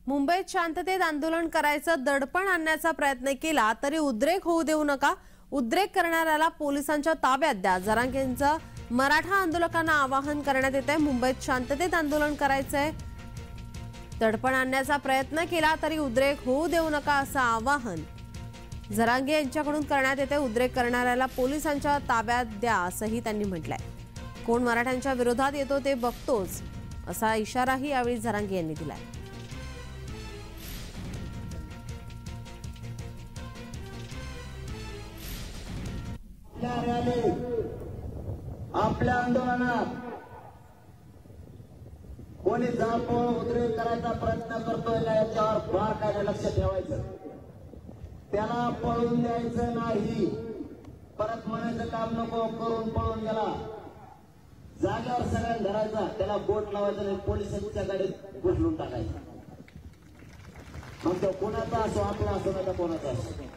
मुंबईत शांततेत आंदोलन करायचं दडपण आणण्याचा प्रयत्न केला तरी उद्रेक होऊ देऊ नका। उद्रेक करणाऱ्याला पोलिसांच्या ताब्यात द्या। जरांगेंचं मराठा आंदोलकांना आवाहन करण्यात येतंय। मुंबईत शांततेत आंदोलन करायचंय, दडपण आणण्याचा प्रयत्न केला तरी उद्रेक होऊ देऊ नका असं आवाहन जरांगे यांच्याकडून करण्यात येते। उद्रेक करणाऱ्याला पोलिसांच्या ताब्यात द्या असंही त्यांनी म्हटलंय। कोण मराठ्यांच्या विरोधात येतो ते बघतोच असा इशाराही यावेळी जरांगे यांनी दिलाय। आपल्या आंदोलनात कोणी जाळपोळ उद्रेक करायचा प्रयत्न करतोय का याच्यावर बारकाईने लक्ष ठेवायचं। त्याला पळून द्यायचं नाही, परत म्हणायचं काम नको, करून पळून गेला जागेवर सगळ्यांना धरायचा, त्याला बोट लावायचं आणि पोलिसांच्या गाडीत घुसळून टाकायचं। मग तो कोणाचा असो, आपला असो ना कोणाचा असो।